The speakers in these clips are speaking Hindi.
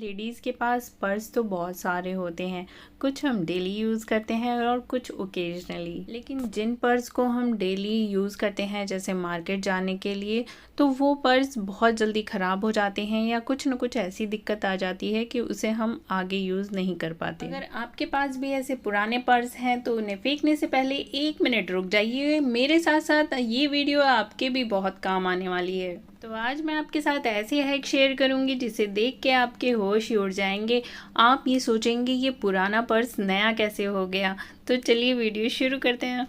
लेडीज़ के पास पर्स तो बहुत सारे होते हैं। कुछ हम डेली यूज़ करते हैं और कुछ ओकेजनली। लेकिन जिन पर्स को हम डेली यूज़ करते हैं जैसे मार्केट जाने के लिए, तो वो पर्स बहुत जल्दी ख़राब हो जाते हैं या कुछ न कुछ ऐसी दिक्कत आ जाती है कि उसे हम आगे यूज़ नहीं कर पाते। अगर आपके पास भी ऐसे पुराने पर्स हैं तो उन्हें फेंकने से पहले 1 मिनट रुक जाइए। मेरे साथ साथ ये वीडियो आपके भी बहुत काम आने वाली है। तो आज मैं आपके साथ ऐसे हैक शेयर करूंगी जिसे देख के आपके होश ही उड़ जाएंगे। आप ये सोचेंगे ये पुराना पर्स नया कैसे हो गया। तो चलिए वीडियो शुरू करते हैं।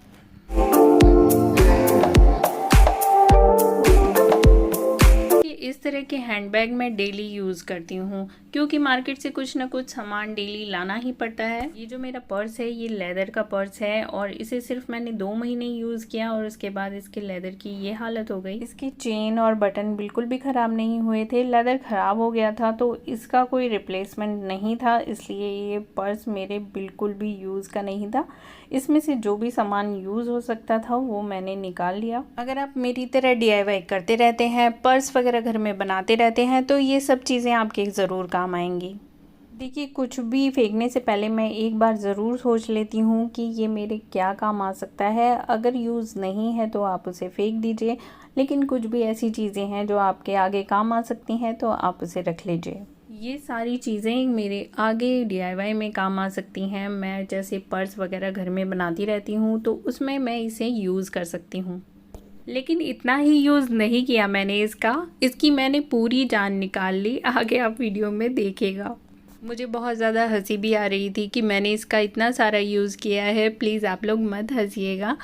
इस तरह के हैंडबैग मैं डेली यूज़ करती हूँ क्योंकि मार्केट से कुछ ना कुछ सामान डेली लाना ही पड़ता है। ये जो मेरा पर्स है ये लेदर का पर्स है और इसे सिर्फ मैंने 2 महीने यूज़ किया और उसके बाद इसके लेदर की ये हालत हो गई। इसकी चेन और बटन बिल्कुल भी ख़राब नहीं हुए थे, लेदर ख़राब हो गया था तो इसका कोई रिप्लेसमेंट नहीं था, इसलिए ये पर्स मेरे बिल्कुल भी यूज़ का नहीं था। इसमें से जो भी सामान यूज़ हो सकता था वो मैंने निकाल लिया। अगर आप मेरी तरह DIY करते रहते हैं, पर्स वगैरह घर में बनाते रहते हैं तो ये सब चीज़ें आपके ज़रूर काम आएंगी। देखिए, कुछ भी फेंकने से पहले मैं एक बार ज़रूर सोच लेती हूँ कि ये मेरे क्या काम आ सकता है। अगर यूज़ नहीं है तो आप उसे फेंक दीजिए, लेकिन कुछ भी ऐसी चीज़ें हैं जो आपके आगे काम आ सकती हैं तो आप उसे रख लीजिए। ये सारी चीज़ें मेरे आगे DIY में काम आ सकती हैं। मैं जैसे पर्स वगैरह घर में बनाती रहती हूँ तो उसमें मैं इसे यूज़ कर सकती हूँ। लेकिन इतना ही यूज़ नहीं किया मैंने इसकी मैंने पूरी जान निकाल ली। आगे आप वीडियो में देखिएगा। मुझे बहुत ज़्यादा हंसी भी आ रही थी कि मैंने इसका इतना सारा यूज़ किया है। प्लीज़ आप लोग मत हंसिएगा।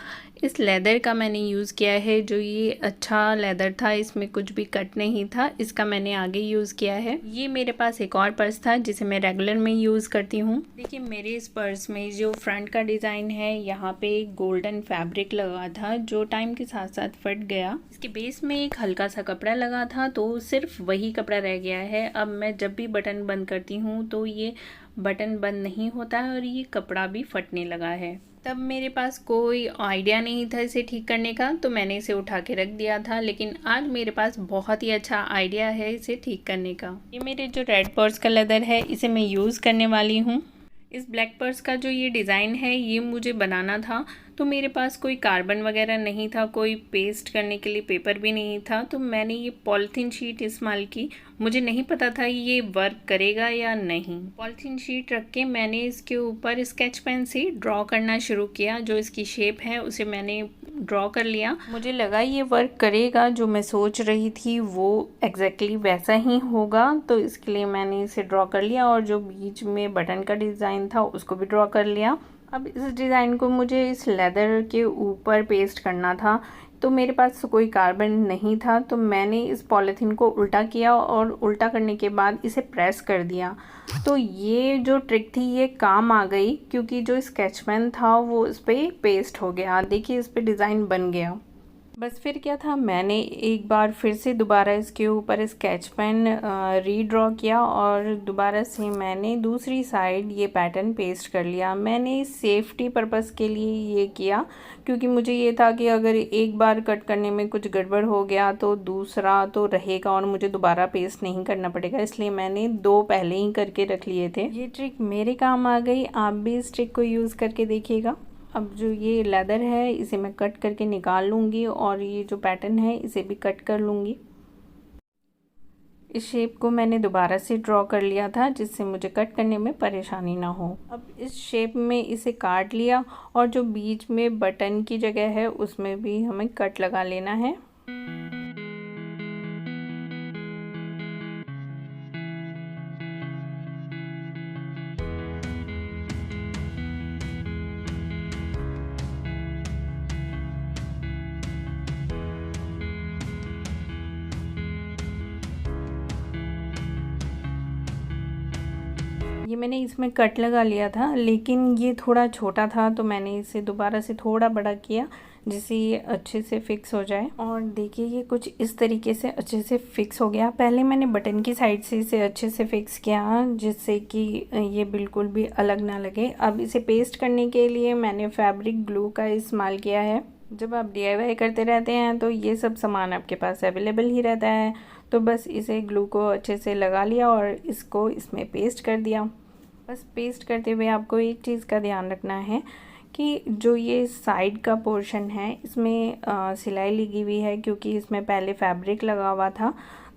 इस लेदर का मैंने यूज़ किया है, जो ये अच्छा लेदर था, इसमें कुछ भी कट नहीं था, इसका मैंने आगे यूज़ किया है। ये मेरे पास एक और पर्स था जिसे मैं रेगुलर में यूज़ करती हूँ। देखिए, मेरे इस पर्स में जो फ्रंट का डिज़ाइन है यहाँ पे एक गोल्डन फैब्रिक लगा था जो टाइम के साथ साथ फट गया। इसके बेस में एक हल्का सा कपड़ा लगा था तो सिर्फ वही कपड़ा रह गया है। अब मैं जब भी बटन बंद करती हूँ तो ये बटन बंद नहीं होता है और ये कपड़ा भी फटने लगा है। तब मेरे पास कोई आइडिया नहीं था इसे ठीक करने का तो मैंने इसे उठा के रख दिया था, लेकिन आज मेरे पास बहुत ही अच्छा आइडिया है इसे ठीक करने का। ये मेरे जो रेड पर्स का लेदर है इसे मैं यूज़ करने वाली हूँ। इस ब्लैक पर्स का जो ये डिज़ाइन है ये मुझे बनाना था तो मेरे पास कोई कार्बन वगैरह नहीं था, कोई पेस्ट करने के लिए पेपर भी नहीं था, तो मैंने ये पॉलीथीन शीट इस्तेमाल की। मुझे नहीं पता था ये वर्क करेगा या नहीं। पॉलीथीन शीट रख के मैंने इसके ऊपर स्केच पेन से ड्रॉ करना शुरू किया। जो इसकी शेप है उसे मैंने ड्रॉ कर लिया। मुझे लगा ये वर्क करेगा, जो मैं सोच रही थी वो एग्जैक्टली वैसा ही होगा, तो इसके लिए मैंने इसे ड्रॉ कर लिया और जो बीच में बटन का डिज़ाइन था उसको भी ड्रॉ कर लिया। अब इस डिज़ाइन को मुझे इस लेदर के ऊपर पेस्ट करना था तो मेरे पास कोई कार्बन नहीं था, तो मैंने इस पॉलीथीन को उल्टा किया और उल्टा करने के बाद इसे प्रेस कर दिया। तो ये जो ट्रिक थी ये काम आ गई क्योंकि जो स्केच पेन था वो इस पर पेस्ट हो गया। देखिए, इस पर डिज़ाइन बन गया। बस फिर क्या था, मैंने एक बार फिर से दोबारा इसके ऊपर स्केच पेन रीड्रॉ किया और दोबारा से मैंने दूसरी साइड ये पैटर्न पेस्ट कर लिया। मैंने सेफ्टी पर्पस के लिए ये किया क्योंकि मुझे ये था कि अगर एक बार कट करने में कुछ गड़बड़ हो गया तो दूसरा तो रहेगा और मुझे दोबारा पेस्ट नहीं करना पड़ेगा, इसलिए मैंने 2 पहले ही करके रख लिए थे। ये ट्रिक मेरे काम आ गई, आप भी इस ट्रिक को यूज़ करके देखिएगा। अब जो ये लेदर है इसे मैं कट करके निकाल लूँगी और ये जो पैटर्न है इसे भी कट कर लूँगी। इस शेप को मैंने दोबारा से ड्रॉ कर लिया था जिससे मुझे कट करने में परेशानी ना हो। अब इस शेप में इसे काट लिया और जो बीच में बटन की जगह है उसमें भी हमें कट लगा लेना है। ये मैंने इसमें कट लगा लिया था, लेकिन ये थोड़ा छोटा था तो मैंने इसे दोबारा से थोड़ा बड़ा किया जिससे ये अच्छे से फिक्स हो जाए। और देखिए, ये कुछ इस तरीके से अच्छे से फिक्स हो गया। पहले मैंने बटन की साइड से इसे अच्छे से फिक्स किया जिससे कि ये बिल्कुल भी अलग ना लगे। अब इसे पेस्ट करने के लिए मैंने फैब्रिक ग्लू का इस्तेमाल किया है। जब आप DIY करते रहते हैं तो ये सब सामान आपके पास अवेलेबल ही रहता है, तो बस इसे ग्लू को अच्छे से लगा लिया और इसको इसमें पेस्ट कर दिया। बस पेस्ट करते हुए आपको एक चीज़ का ध्यान रखना है कि जो ये साइड का पोर्शन है इसमें सिलाई लगी हुई है, क्योंकि इसमें पहले फैब्रिक लगा हुआ था।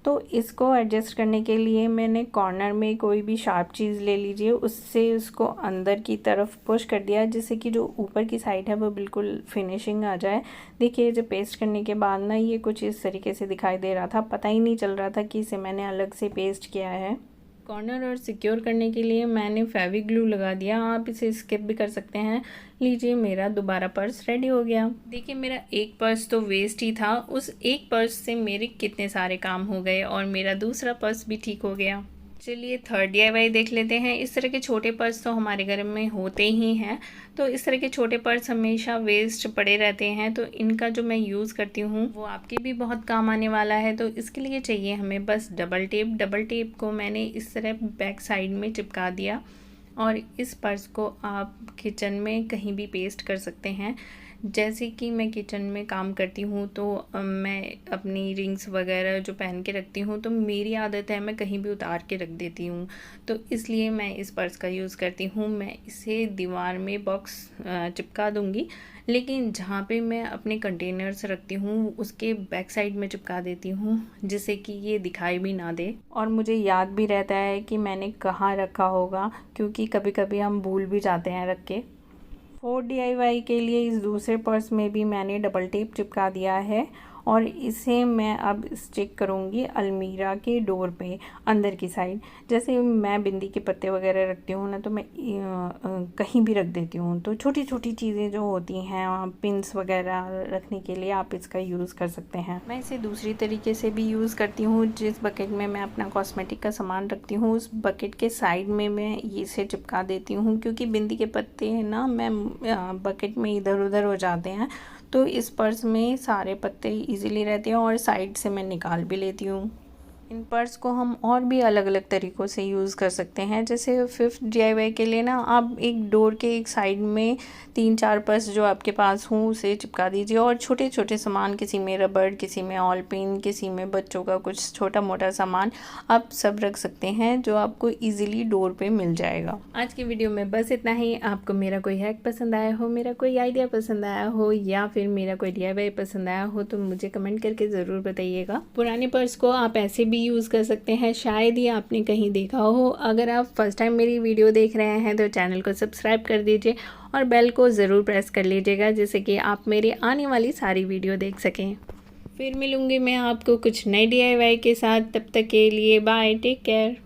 तो इसको एडजस्ट करने के लिए मैंने कॉर्नर में कोई भी शार्प चीज़ ले लीजिए, उससे उसको अंदर की तरफ पुश कर दिया, जिससे कि जो ऊपर की साइड है वो बिल्कुल फिनिशिंग आ जाए। देखिए जब पेस्ट करने के बाद ना ये कुछ इस तरीके से दिखाई दे रहा था, पता ही नहीं चल रहा था कि इसे मैंने अलग से पेस्ट किया है। कॉर्नर और सिक्योर करने के लिए मैंने फेविक ग्लू लगा दिया, आप इसे स्किप भी कर सकते हैं। लीजिए मेरा दोबारा पर्स रेडी हो गया। देखिए मेरा एक पर्स तो वेस्ट ही था, उस एक पर्स से मेरे कितने सारे काम हो गए और मेरा दूसरा पर्स भी ठीक हो गया। चलिए थर्ड DIY देख लेते हैं। इस तरह के छोटे पर्स तो हमारे घर में होते ही हैं, तो इस तरह के छोटे पर्स हमेशा वेस्ट पड़े रहते हैं, तो इनका जो मैं यूज़ करती हूँ वो आपके भी बहुत काम आने वाला है। तो इसके लिए चाहिए हमें बस डबल टेप। डबल टेप को मैंने इस तरह बैक साइड में चिपका दिया और इस पर्स को आप किचन में कहीं भी पेस्ट कर सकते हैं। जैसे कि मैं किचन में काम करती हूँ तो मैं अपनी रिंग्स वगैरह जो पहन के रखती हूँ, तो मेरी आदत है मैं कहीं भी उतार के रख देती हूँ, तो इसलिए मैं इस पर्स का यूज़ करती हूँ। मैं इसे दीवार में बॉक्स चिपका दूँगी, लेकिन जहाँ पे मैं अपने कंटेनर्स रखती हूँ उसके बैक साइड में चिपका देती हूँ, जिससे कि ये दिखाई भी ना दे और मुझे याद भी रहता है कि मैंने कहाँ रखा होगा, क्योंकि कभी कभी हम भूल भी जाते हैं रख के। 4 DIY के लिए इस दूसरे पर्स में भी मैंने डबल टेप चिपका दिया है और इसे मैं अब स्टिक करूँगी अलमीरा के डोर पे अंदर की साइड। जैसे मैं बिंदी के पत्ते वगैरह रखती हूँ ना, तो मैं कहीं भी रख देती हूँ, तो छोटी छोटी चीज़ें जो होती हैं पिंस वगैरह रखने के लिए आप इसका यूज़ कर सकते हैं। मैं इसे दूसरी तरीके से भी यूज़ करती हूँ। जिस बकेट में मैं अपना कॉस्मेटिक का सामान रखती हूँ उस बकेट के साइड में मैं इसे चिपका देती हूँ, क्योंकि बिंदी के पत्ते हैं ना मैं बकेट में इधर उधर हो जाते हैं, तो इस पर्स में सारे पत्ते इजीली रहते हैं और साइड से मैं निकाल भी लेती हूँ। इन पर्स को हम और भी अलग अलग तरीक़ों से यूज़ कर सकते हैं। जैसे 5th DIY के लिए ना आप एक डोर के एक साइड में 3-4 पर्स जो आपके पास हों उसे चिपका दीजिए और छोटे छोटे सामान, किसी में रबड़, किसी में ऑल पेन, किसी में बच्चों का कुछ छोटा मोटा सामान आप सब रख सकते हैं जो आपको ईजिली डोर पे मिल जाएगा। आज की वीडियो में बस इतना ही। आपको मेरा कोई हैक पसंद आया हो, मेरा कोई आइडिया पसंद आया हो या फिर मेरा कोई DIY पसंद आया हो तो मुझे कमेंट करके ज़रूर बताइएगा। पुराने पर्स को आप ऐसे भी यूज़ कर सकते हैं, शायद ही आपने कहीं देखा हो। अगर आप फर्स्ट टाइम मेरी वीडियो देख रहे हैं तो चैनल को सब्सक्राइब कर दीजिए और बेल को ज़रूर प्रेस कर लीजिएगा, जिससे कि आप मेरी आने वाली सारी वीडियो देख सकें। फिर मिलूँगी मैं आपको कुछ नए DIY के साथ, तब तक के लिए बाय, टेक केयर।